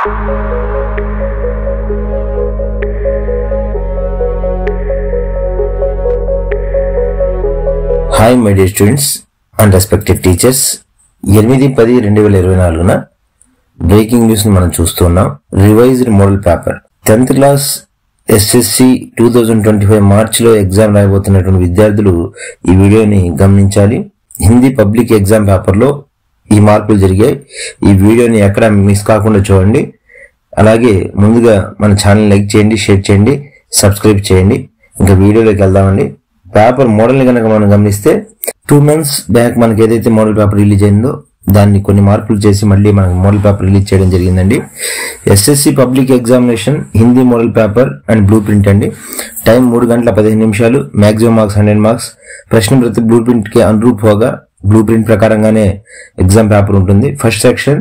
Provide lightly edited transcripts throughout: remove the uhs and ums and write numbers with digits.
Hi my dear students and respected teachers, 8/10/2024 breaking news ని మనం చూస్తున్నాం. Revised model paper 10th class SSC 2025 మార్చిలో exam రాయబోతున్నటువంటి విద్యార్థులు ఈ వీడియోని గమనించాలి. హిందీ పబ్లిక్ ఎగ్జామ్ పేపర్ లో ఈ మార్పులు జరిగాయి. ఈ వీడియోని ఎక్కడ మిస్ కాకుండా చూడండి. అలాగే ముందుగా మన ఛానల్ లైక్ చేయండి, షేర్ చేయండి, సబ్స్క్రైబ్ చేయండి. ఇంకా వీడియోలోకి వెళ్దామండి. పేపర్ మోడల్ ని కనుక మనం గమనిస్తే 2 months బ్యాక్ మనకి ఏదైతే మోడల్ పేపర్ రిలీజ్ అయిందో దాన్ని కొన్ని మార్పులు చేసి మళ్ళీ మనకి మోడల్ పేపర్ రిలీజ్ చేయడం జరిగిందండి. SSC public examination Hindi model paper and blue print అండి. టైం 3 గంటల 15 నిమిషాలు, మ్యాక్సిమం మార్క్స్ 100 మార్క్స్. ప్రశ్న ప్రతి బ్లూ ప్రింట్ కి అనురూప్ होगा. బ్లూ ప్రింట్ ప్రకారంగానే ఎగ్జామ్ పేపర్ ఉంటుంది. ఫస్ట్ సెక్షన్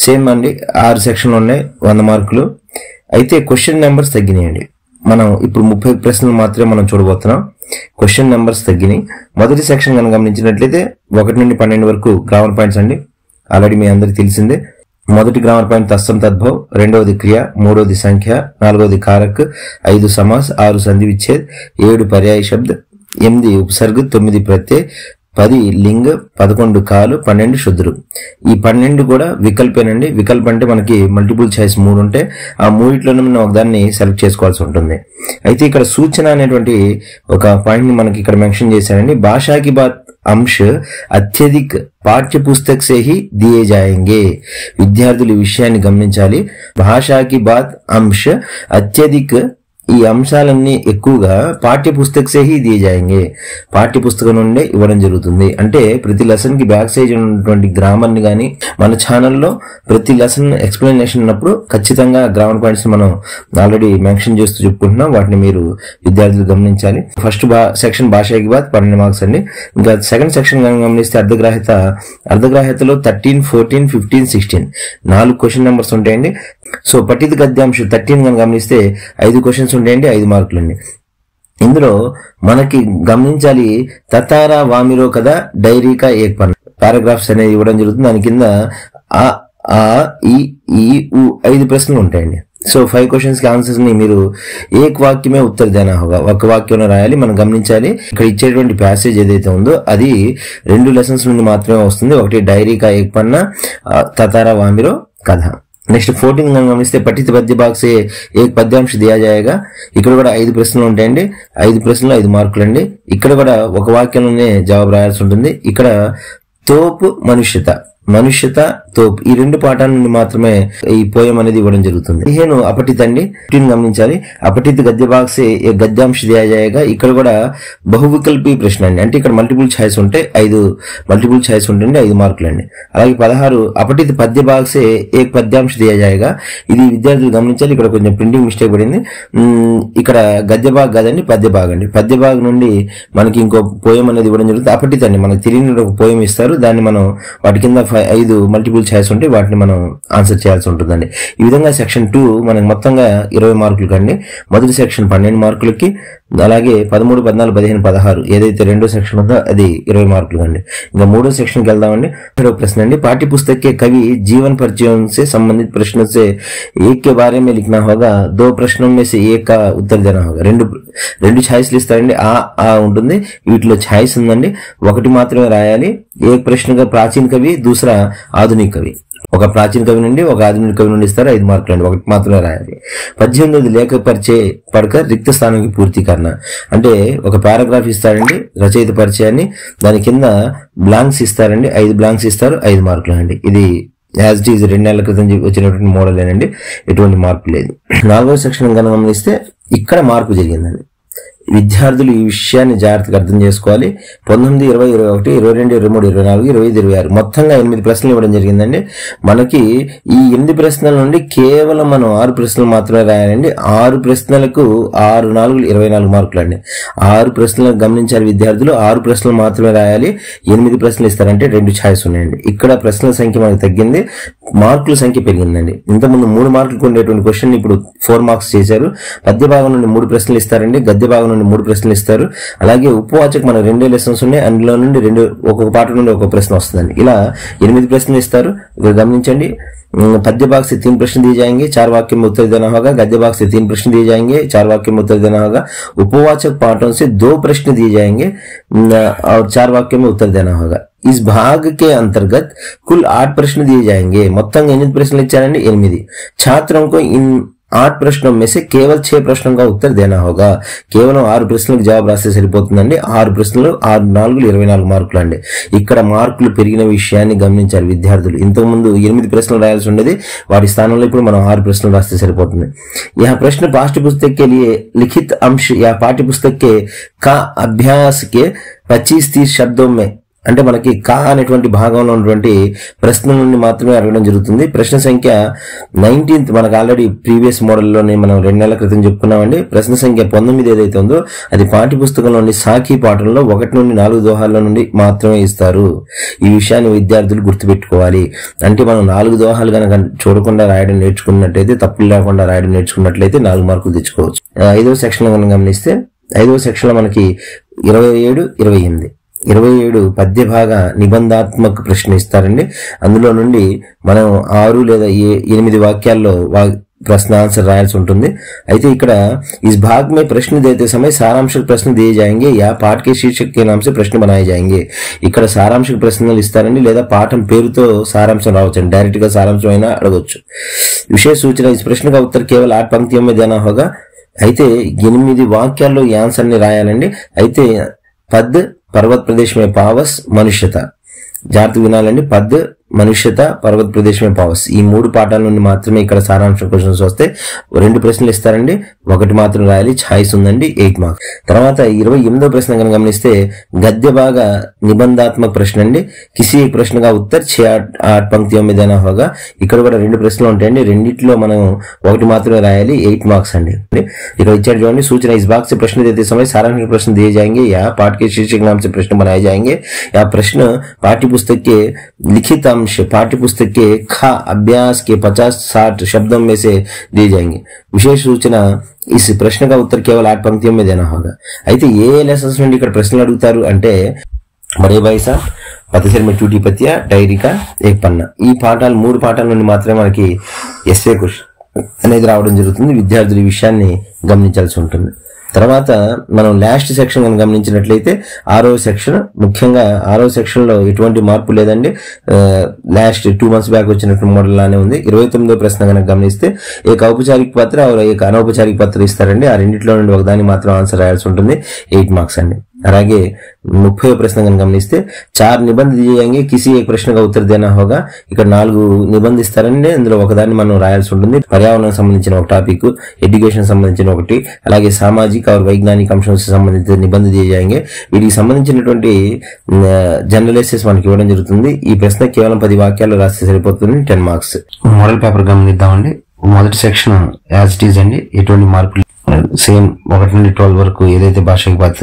సేమ్ అండి, 6 సెక్షన్లు ఉన్నాయి, 100 మార్కులు. అయితే క్వశ్చన్ నెంబర్స్ తగ్గినాయండి. మనం ఇప్పుడు 30 ప్రశ్నలు మాత్రమే మనం చూడబోతున్నాం. క్వశ్చన్ నెంబర్స్ తగ్గినాయి. మొదటి సెక్షన్ కనుక గమనించినట్లయితే 1 నుండి 12 వరకు గ్రామర్ పాయింట్స్ అండి. ఆల్రెడీ మీ అందరికి తెలిసిందే. మొదటి గ్రామర్ పాయింట్ తత్సం తద్భవ్, రెండవది క్రియ, మూడవది సంఖ్య, నాలుగవది కారక్, 5 సమాస్, 6 సంధి విచ్ఛేద్, 7 పర్యాయ శబ్ద్, 8 ఉపసర్గ, 9 ప్రత్యయ, 10 లింగ, 11 కాలు, 12 శుద్ధులు. ఈ 12 కూడా వికల్పేనండి. వికల్ప అంటే మనకి మల్టిపుల్ చాయిస్ 3 ఉంటే ఆ మూడిట్లోనే మనం ఒకదాన్ని సెలెక్ట్ చేసుకోవాల్సి ఉంటుంది. అయితే ఇక్కడ సూచన అనేటువంటి ఒక పాయింట్ ని మనకి ఇక్కడ మెన్షన్ చేశారండి. భాషాకి బాత్ అంశ అత్యధిక్ పాఠ్య పుస్తక్ సే హీ దియే జాయేంగే. విద్యార్థులు ఈ విషయాన్ని గమనించాలి. భాషాకి బాత్ అంశ అత్యధిక్, ఈ అంశాలన్నీ ఎక్కువగా పాఠ్య పుస్తక సే హీ దియే జాయేంగే, పాఠ్య పుస్తకం నుండే ఇవ్వడం జరుగుతుంది. అంటే ప్రతి లెసన్ కి బ్యాక్ సైజ్ ఉన్నటువంటి గ్రామర్ ని గానీ మన ఛానల్లో ప్రతి లెసన్ ఎక్స్ప్లెనేషన్ ఉన్నప్పుడు ఖచ్చితంగా గ్రామర్ పాయింట్స్ మనం ఆల్రెడీ మెన్షన్ చేస్తూ చెప్పుకుంటున్నాం. వాటిని మీరు విద్యార్థులు గమనించాలి. ఫస్ట్ సెక్షన్ భాషకి బాత్ 12 మార్క్స్ అండి. ఇంకా సెకండ్ సెక్షన్ గమనిస్తే అర్ధగ్రాహ్యతలో 13, 14, 15, 16 4 క్వశ్చన్ నెంబర్స్ ఉంటాయండి. సో పఠిత గద్యాంశం 13 గమనిస్తే 5 క్వశ్చన్స్ ఉంటాయండి, 5 మార్కులండి. ఇందులో మనకి గమనించాలి తతారా వామిరో కదా డైరీ కా ఏక్ పన్ పారాగ్రాఫ్స్ అనేది ఇవ్వడం జరుగుతుంది. దాని కింద ఆ ఈ 5 ప్రశ్నలు ఉంటాయండి. సో 5 క్వశ్చన్స్ కి ఆన్సర్స్ ని మీరు ఏక్ వాక్యమే ఉత్తర దేనా హోగా, ఒక వాక్యంలో రాయాలి. మనం గమనించాలి ఇక్కడ ఇచ్చేటువంటి ప్యాసేజ్ ఏదైతే ఉందో అది 2 లెసన్స్ నుండి మాత్రమే వస్తుంది. ఒకటి డైరీ కా ఏక్ పన్నా, తతారా వామిరో కథ. నెక్స్ట్ 14 గమనిస్తే పఠిత పద్య భాగ్ సే ఏక్ పద్యాంశ దియా జాయేగా. ఇక్కడ కూడా 5 ప్రశ్నలు ఉంటాయండి. 5 ప్రశ్నలు 5 మార్కులు అండి. ఇక్కడ కూడా ఒక వాక్యంలోనే జవాబు రాయాల్సి ఉంటుంది. ఇక్కడ తోపు మనుష్యత తోప్, ఈ 2 పాఠాల నుండి మాత్రమే ఈ పోయం అనేది ఇవ్వడం జరుగుతుంది. 15 అపఠిత అండి. గమనించాలి. అపఠిత గద్య భాగ్ సే గద్యాంశ దియా జాయేగా. ఇక్కడ కూడా బహువికల్పీ ప్రశ్న అండి. అంటే ఇక్కడ మల్టిపుల్ ఛాయిస్ ఉంటే 5 మల్టిపుల్ ఛాయిస్ ఉంటుంది, 5 మార్కులు అండి. అలాగే 16 అపఠిత పద్య భాగ్ సే ఏక్ పద్యాంశ దియా జాయేగా. ఇది విద్యార్థులు గమనించాలి. ఇక్కడ కొంచెం ప్రింటింగ్ మిస్టేక్ పడింది. ఇక్కడ గద్య భాగ్ కాదండి, పద్య భాగ్ అండి. పద్య భాగ్ నుండి మనకి ఇంకో పోయం అనేది ఇవ్వడం జరుగుతుంది. అపఠిత అండి, మనకు తెలియని ఒక పోయం ఇస్తారు. దాన్ని మనం వాటి కింద 5 మల్టిపుల్ ఛాయిస్ ఉంటే వాటిని మనం ఆన్సర్ చేయాల్సి ఉంటుందండి. ఈ విధంగా సెక్షన్ 2 మనకి మొత్తంగా 20 మార్కులు కండి. మొదటి సెక్షన్ 12 మార్కులకి, అలాగే 13, 14, 15, 16 ఏదైతే రెండో సెక్షన్ ఉందో అది 20 మార్కులు కండి. ఇంకా మూడో సెక్షన్ కి వెళ్దామండి. ప్రశ్న అండి. పాఠ్య पुस्तक के कवि जीवन परिचय से संबंधित प्रश्नों से एक के बारे में लिखना होगा. 2 प्रश्नों में से एक का उत्तर देना होगा. రెండు ఛాయిస్లు ఇస్తారండి. ఆ ఉంటుంది. వీటిలో ఛాయిస్ ఉందండి, ఒకటి మాత్రమే రాయాలి. एक प्रश्न का प्राचीन कवि, दूसरा आधुनिक कवि. ఒక ప్రాచీన కవి నుండి ఒక ఆధునిక కవి నుండి ఇస్తారు. 5 మార్కులు అండి, ఒకటి మాత్రమే రాయాలి. 18 లేఖ పరిచయ పడకర్ రిక్త స్థానానికి పూర్తి కరణ. అంటే ఒక పారాగ్రాఫ్ ఇస్తారండి, రచయిత పరిచయాన్ని, దాని కింద బ్లాంక్స్ ఇస్తారండి. 5 బ్లాంక్స్ ఇస్తారు, 5 మార్కులు అండి. ఇది యాజ్ ఇట్ ఈజ్ 2 నెలల క్రితం వచ్చినటువంటి మోడల్ ఏనండి, ఎటువంటి మార్పు లేదు. 4వ సెక్షన్ కనుక గమనిస్తే ఇక్కడ మార్పు జరిగిందండి. విద్యార్థులు ఈ విషయాన్ని జాగ్రత్తగా అర్థం చేసుకోవాలి. 19, 20, 21, 22, 23, 24, 25, 26 మొత్తంగా 8 ప్రశ్నలు ఇవ్వడం జరిగిందండి. మనకి ఈ 8 ప్రశ్నల నుండి కేవలం మనం 6 ప్రశ్నలు మాత్రమే రాయాలండి. 6 ప్రశ్నలకు 6, 4, 24 మార్కులు అండి. 6 ప్రశ్నలకు గమనించాలి విద్యార్థులు. 6 ప్రశ్నలు మాత్రమే రాయాలి. 8 ప్రశ్నలు ఇస్తారంటే 2 ఛాయిస్ ఉన్నాయండి. ఇక్కడ ప్రశ్నల సంఖ్య మనకు తగ్గింది, మార్కుల సంఖ్య పెరిగిందండి. ఇంతకుముందు 3 మార్కులకు ఉండేటువంటి క్వశ్చన్ ఇప్పుడు 4 మార్క్స్ చేశారు. పద్య భాగం నుండి 3 ప్రశ్నలు ఇస్తారండి, గద్య భాగం నుండి నుండి 3 ప్రశ్నలు ఇస్తారు. అలాగే ఉపవాచకు మన 2 లెసన్స్ ఉన్నాయి, అందులో నుండి ఒక్కొక్క పాఠం నుండి ఒక్కొక్క ప్రశ్న వస్తుందండి. ఇలా 8 ప్రశ్నలు ఇస్తారు. ఇక్కడ గమనించండి. पद्य भाग से 3 प्रश्न दिए जाएंगे, 4 वाक्य में उत्तर देना होगा. गद्य भाग से 3 प्रश्न दिए जाएंगे, 4 वाक्य में उत्तर देना होगा. उपवाचक पाठों से 2 प्रश्न दिए जाएंगे और 4 वाक्य में उत्तर देना होगा. इस भाग के अंतर्गत कुल 8 प्रश्न दिए जाएंगे. మొత్తం ఎన్ని ప్రశ్నలు ఇచ్చారండి? 8. छात्रों को इन 8 प्रश्नों में से केवल 6 प्रश्नों का उत्तर देना होगा. కేవలం 6 ప్రశ్నలకు జవాబు రాస్తే సరిపోతుందండి. 6 ప్రశ్నలు 6 4 24 మార్కులు అండి. ఇక్కడ మార్కులు పెరిగిన విషయాన్ని గమనించారు విద్యార్థులు. ఇంతకుముందు 8 ప్రశ్నలు రాయాల్సి ఉండేది, వాటి స్థానంలో ఇప్పుడు మనం 6 ప్రశ్నలు రాస్తే సరిపోతుంది. यह प्रश्न पाठ्य पुस्तक के लिए लिखित अंश या पाठ्य पुस्तक के का अभ्यास के 25-30 शब्दों में అంటే మనకి కా అనేటువంటి భాగంలో ఉన్నటువంటి ప్రశ్నల నుండి మాత్రమే అడగడం జరుగుతుంది. ప్రశ్న సంఖ్య 19 మనకు ఆల్రెడీ ప్రీవియస్ మోడల్లోనే మనం 2 నెలల క్రితం చెప్పుకున్నామండి. ప్రశ్న సంఖ్య 19 ఏదైతే ఉందో అది పాఠ్య పుస్తకంలోని సాఖీ పాఠంలో 1 నుండి 4 దోహాల నుండి మాత్రమే ఇస్తారు. ఈ విషయాన్ని విద్యార్థులు గుర్తుపెట్టుకోవాలి. అంటే మనం 4 దోహాలు కనుక చూడకుండా రాయడం నేర్చుకున్నట్లయితే, తప్పులు లేకుండా రాయడం నేర్చుకున్నట్లయితే 4 మార్కులు తెచ్చుకోవచ్చు. 5వ సెక్షన్ లో మనం గమనిస్తే 5వ సెక్షన్ లో మనకి 27, 28 27 పద్య భాగ నిబంధాత్మక ప్రశ్న ఇస్తారండి. అందులో నుండి మనం 6 లేదా 8 వాక్యాల్లో प्रश्न आंसर रायाल्सी उंटुंदी. అయితే ఇక్కడ इस भाग में प्रश्न देते समय सारांशक प्रश्न दिए जाएंगे या पाठ के शीर्षक के नाम से प्रश्न बनाए जाएंगे. ఇక్కడ సారాంశక ప్రశ్నలు ఇస్తారండి, లేదా పాఠం పేరుతో సారాంశం రావచ్చు, డైరెక్ట్ గా సారాంశం అయినా అడగొచ్చు. విషయ సూచన इस प्रश्न का उत्तर केवल 8 पंक्तियों में देना होगा. అయితే 8 వాక్యాల్లో ఈ ఆన్సర్ ని రాయాలండి. అయితే పద్ पर्वत प्रदेश में पावस मनुष्यता జాగ్రత్తగా వినాలండి. పద్ మనుష్యత పర్వత ప్రదేశ్ మే పావస్ ఈ 3 పాఠాల నుండి మాత్రమే ఇక్కడ సారాంశ క్వశ్చన్స్ వస్తాయి. 2 ప్రశ్నలు ఇస్తారండి, 1 మాత్రం రాయాలి. ఛాయిస్ ఉందండి, 8 మార్క్స్. తర్వాత 28వ ప్రశ్న కనుక గమనిస్తే గద్య భాగ నిబంధాత్మక ప్రశ్న అండి. కిసి एक प्रश्न का उत्तर 6-8 पंक्तियों में देना होगा. ఇక్కడ కూడా 2 ప్రశ్నలు ఉంటాయండి, రెండిట్లో మనం 1 మాత్రమే రాయాలి. 8 మార్క్స్ అండి. ఇక్కడ ఇచ్చారు చూడండి. सूचना इस भाग से प्रश्न देते समय सारांश प्रश्न दिए जाएंगे या पाठ के शीर्षक नाम से प्रश्न बनाए जाएंगे या प्रश्न पाठ्य पुस्तक के लिखित पाठ्य पुस्तक के खा अभ्यास के 50-60 शब्दों में से दिए जाएंगे. विशेष सूचना इस प्रश्न का उत्तर केवल 8 पंक्तियों में देना होगा. అయితే ఏ లెసన్స్ నుండి ఇక్కడ ప్రశ్నలు అడుగుతారు అంటే బడే భాయ్ సాబ్, పతసర్ में टूटी पत्तियां, डायरी का एक पन्ना, ఈ పాఠాలు 3 పాఠాల నుండి మాత్రమే మనకి ఎస్ఏ క్వశ్చన్ అనేది రావడం జరుగుతుంది. విద్యార్థులు ఈ విషయాన్ని గమనించాల్సి ఉంటుంది. తర్వాత మనం లాస్ట్ సెక్షన్ కనుక గమనించినట్లయితే 6వ సెక్షన్, ముఖ్యంగా 6వ సెక్షన్ లో ఎటువంటి మార్పు లేదండి, లాస్ట్ 2 months బ్యాక్ వచ్చినటువంటి మోడల్ లానే ఉంది. 29వ ప్రశ్న కనుక గమనిస్తే ఏక ఔపచారిక పత్ర ఏక అనౌపచారిక పత్ర ఇస్తారండి. ఆ రెండిట్లో నుండి ఒకదానికి మాత్రం ఆన్సర్ రాయాల్సి ఉంటుంది. 8 మార్క్స్ అండి. అలాగే 30వ ప్రశ్న కనుక గమనిస్తే 4 నిబంధ दिए जाएंगे, किसी एक प्रश्न का उत्तर देना होगा. ఇక్కడ 4 నిబంధిస్తారండి, అందులో ఒకదాన్ని మనం రాయాల్సి ఉంటుంది. పర్యావరణం సంబంధించిన ఒక టాపిక్, ఎడ్యుకేషన్ సంబంధించిన ఒకటి, అలాగే సామాజిక और वैज्ञानिक अंशों से संबंधित निबंध दिए जाएंगे. వీటికి సంబంధించినటువంటి జనరల్ ఎస్సెస్ మనకి ఇవ్వడం జరుగుతుంది. ఈ ప్రశ్న కేవలం 10 వాక్యాల్లో రాస్తే సరిపోతుంది. 10 మార్క్స్. Model paper గమనిద్దామండి. మొదటి సెక్షన్ యాజ్ ఇట్ ఈజ్ అండి, ఎటువంటి మార్పులు సేమ్ 1 నుండి 12 వరకు ఏదైతే భాషకి బాత్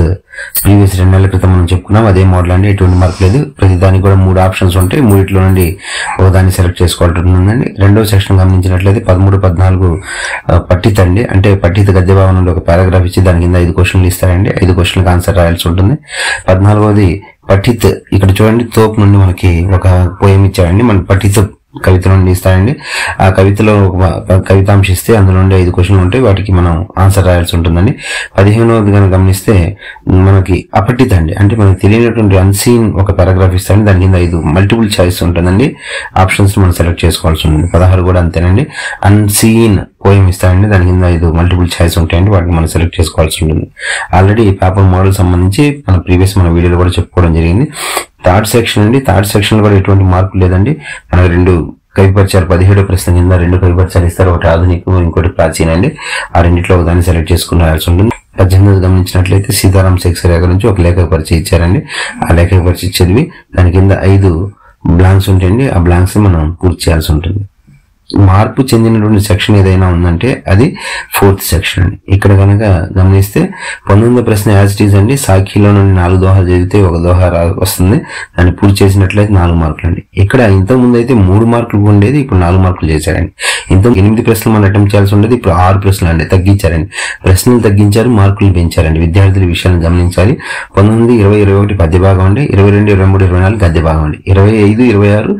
ప్రీవియస్ 2 నెలల క్రితం మనం చెప్పుకున్నాం అదే మోడల్ అండి. ఎటువంటి మార్పు లేదు. ప్రతి దానికి కూడా 3 ఆప్షన్స్ ఉంటాయి. 3 నుండి ఒకదాన్ని సెలెక్ట్ చేసుకోవాల్సి ఉంటుందండి. 2వ సెక్షన్ గమనించినట్లయితే 13, 14 పట్టిత అండి. అంటే పట్టిత గద్య భావన నుండి ఒక పారాగ్రాఫ్ ఇచ్చి దాని కింద 5 క్వశ్చన్లు ఇస్తారండి. 5 క్వశ్చన్లకు ఆన్సర్ రాయాల్సి ఉంటుంది. 14వది పఠిత్. ఇక్కడ చూడండి, తోపు నుండి మనకి ఒక పోయం ఇచ్చారండి. మన పఠిత కవిత నుండి ఇస్తారండి. ఆ కవితలో ఒక కవితాంశ ఇస్తే అందులో నుండి 5 క్వశ్చన్లు ఉంటాయి, వాటికి మనం ఆన్సర్ రాయాల్సి ఉంటుందండి. 15వది కనుక గమనిస్తే మనకి అపఠిత అండి. అంటే మనకి తెలియనటువంటి అన్సీన్ ఒక పారాగ్రాఫ్ ఇస్తారండి, దాని కింద 5 మల్టిపుల్ చాయిస్ ఉంటుందండి. ఆప్షన్స్ మనం సెలెక్ట్ చేసుకోవాల్సి ఉంటుంది. 16 కూడా అంతేనండి. అన్సీన్ పోయం ఇస్తారండి, దాని కింద 5 మల్టిపుల్ చాయిస్ ఉంటాయండి, వాటిని మనం సెలెక్ట్ చేసుకోవాల్సి ఉంటుంది. ఆల్రెడీ పేపర్ మోడల్ సంబంధించి మన ప్రీవియస్ మన వీడియోలో కూడా చెప్పుకోవడం జరిగింది. థర్డ్ సెక్షన్ అండి. థర్డ్ సెక్షన్ కూడా ఎటువంటి మార్పు లేదండి. మనకు 2 కవిపరిచయాలు 17వ ప్రశ్న కింద 2 కవిపరిచయాలు ఇస్తారు. ఒకటి ఆధునికం, ఇంకోటి ప్రాచీన అండి. ఆ రెండిట్లో ఒకదాన్ని సెలెక్ట్ చేసుకుని రాయాల్సి ఉంటుంది. 18వ గమనించినట్లయితే సీతారాం శేఖర్ గురించి ఒక లేఖక పరిచయం ఇచ్చారండి. ఆ లేఖక పరిచయం చదివి దాని కింద 5 బ్లాంక్స్ ఉంటాయండి. ఆ బ్లాంక్స్ మనం పూర్తి చేయాల్సి ఉంటుంది. మార్పు చెందినటువంటి సెక్షన్ ఏదైనా ఉందంటే అది 4th సెక్షన్ అండి. ఇక్కడ కనుక గమనిస్తే 19వ ప్రశ్న యాజ్ ఇట్ ఈజ్ అండి. సాఖీలో నుండి 4 దోహాలు చదివితే 1 దోహా వస్తుంది. దాన్ని పూర్తి చేసినట్లయితే 4 మార్కులు అండి. ఇక్కడ ఇంతకుముందు అయితే 3 మార్కులు ఉండేది, ఇప్పుడు 4 మార్కులు చేశారండి. ఇంత 8 ప్రశ్నలు మనం అటెంప్ట్ చేయాల్సి ఉండేది, ఇప్పుడు 6 ప్రశ్నలు అండి తగ్గించారండి. ప్రశ్నలు తగ్గించారు, మార్కులు పెంచారండి. విద్యార్థులు ఈ విషయాన్ని గమనించాలి. 19, 20, 21 పద్య భాగం అండి, 22, 23, 24 గద్య భాగం అండి, 25, 26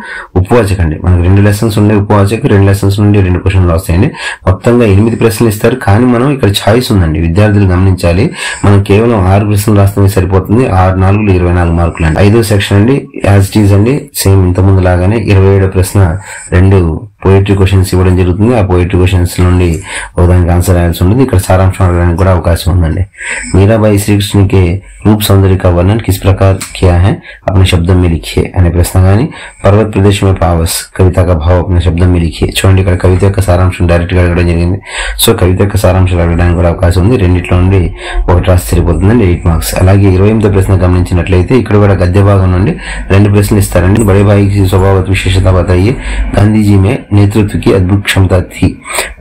ఉపవాచక అండి. మనకు 2 లెసన్స్ ఉండే ఉపవాచక, 2 లెసన్స్ నుండి 2 క్వశ్చన్లు వస్తాయండి. మొత్తంగా 8 ప్రశ్నలు ఇస్తారు. కానీ మనం ఇక్కడ ఛాయిస్ ఉందండి, విద్యార్థులు గమనించాలి. మనం కేవలం 6 ప్రశ్నలు రాస్తే సరిపోతుంది. 6 4 24 మార్కులు అండి. 5వ సెక్షన్ అండి, యాజ్ ఇట్ ఈజ్ అండి, సేమ్ ఇంత ముందు లాగానే 27వ ప్రశ్న 2 పోయిటరీ క్వశ్చన్స్ ఇవ్వడం జరుగుతుంది. ఆ పోయిటరీ క్వశ్చన్స్ నుండి ఒకదానికి ఆన్సర్ రాయాల్సి ఉంటుంది. ఇక్కడ సారాంశం అడగడానికి కూడా అవకాశం ఉందండి. मीराबाई श्री कृष्ण के रूप सौंदर्य का वर्णन किस प्रकार किया है, अपने शब्दों में लिखिए అనే ప్రశ్న కానీ, పర్వత ప్రదేశ్ మే పావస్ కవిత का भाव अपने शब्दों में लिखिए. చూడండి ఇక్కడ కవిత యొక్క సారాంశం డైరెక్ట్ గా అడగడం జరిగింది. సో కవిత యొక్క సారాంశాలు అడగడానికి కూడా అవకాశం ఉంది. రెండిట్లో నుండి ఒకటి రాసి సరిపోతుందండి, 8 మార్క్స్. అలాగే 28వ ప్రశ్న గమనించినట్లయితే ఇక్కడ కూడా గద్య భాగం నుండి 2 ప్రశ్నలు ఇస్తారండి. बड़े भाई की स्वभावगत विशेषता बताइए, गांधी जी में नेतृत्व की अद्भुत क्षमता थी,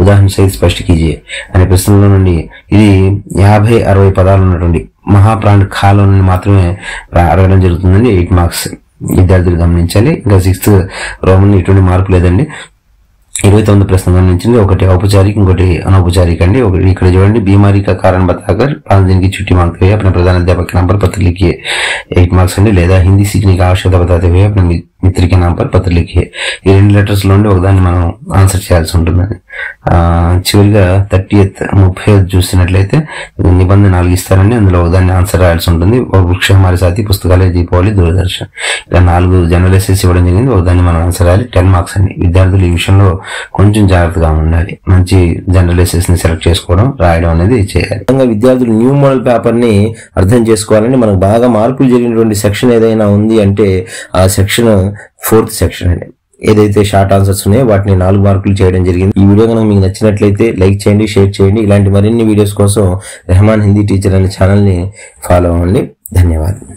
उदाहरण सहित स्पष्ट कीजिए అనే ప్రశ్నలో నుండి ఇది 50-60 పదాలు ఉన్నటువంటి మహాప్రాణ ఖాలో నుండి మాత్రమే అడగడం జరుగుతుందండి. 8 మార్క్స్ విద్యార్థులు గమనించాలి. ఇంకా 6th రోమన్ ఎటువంటి మార్పు లేదండి. 29వ ప్రశ్న గమనించింది, ఒకటి औपचारिक ఇంకోటి अनौपचारिक అండి. ఇక్కడ చూడండి, बीमारी का कारण बताकर 5 दिन की छुट्टी मांगते हुए अपने प्रधान अध्यापक के नाम पर पत्र लिखिए, 8 మార్క్స్ అండి. లేదా हिंदी सीखने की आवश्यकता बताते हुए अपने मित्र के नाम पर पत्र लिखिए. ఈ 2 లెటర్స్ లో ఉండి ఒకదాన్ని మనం ఆన్సర్ చేయాల్సి ఉంటుందండి. చివరిగా 30th చూసినట్లయితే నిబంధన 4 ఇస్తారండి. అందులో ఒకదాన్ని ఆన్సర్ రాయాల్సి ఉంటుంది. వృక్ష హమారే సాథీ, పుస్తకాలే దీపావళి, దూరదర్శన్, ఇలా 4 జనరల్ ఎస్సెస్ ఇవ్వడం జరిగింది. ఒకదాన్ని మనం ఆన్సర్ రాయాలి. 10 మార్క్స్ అండి. విద్యార్థులు ఈ విషయంలో కొంచెం జాగ్రత్తగా ఉండాలి. మంచి జనరల్ ఎస్సెస్ ని సెలెక్ట్ చేసుకోవడం, రాయడం అనేది చేయాలి. విద్యార్థులు న్యూ మోడల్ పేపర్ ని అర్థం చేసుకోవాలండి. మనకు బాగా మార్పులు జరిగినటువంటి సెక్షన్ ఏదైనా ఉంది అంటే ఆ సెక్షన్ 4th సెక్షన్ అండి. ఏదైతే షార్ట్ ఆన్సర్స్ ఉన్నాయో వాటిని 4 మార్కులు చేయడం జరిగింది. ఈ వీడియో కనుక మీకు నచ్చినట్లయితే లైక్ చేయండి, షేర్ చేయండి. ఇలాంటి మరిన్ని వీడియోస్ కోసం రెహమాన్ హిందీ టీచర్ అనే ఛానల్ ని ఫాలో అవ్వండి. ధన్యవాదాలు.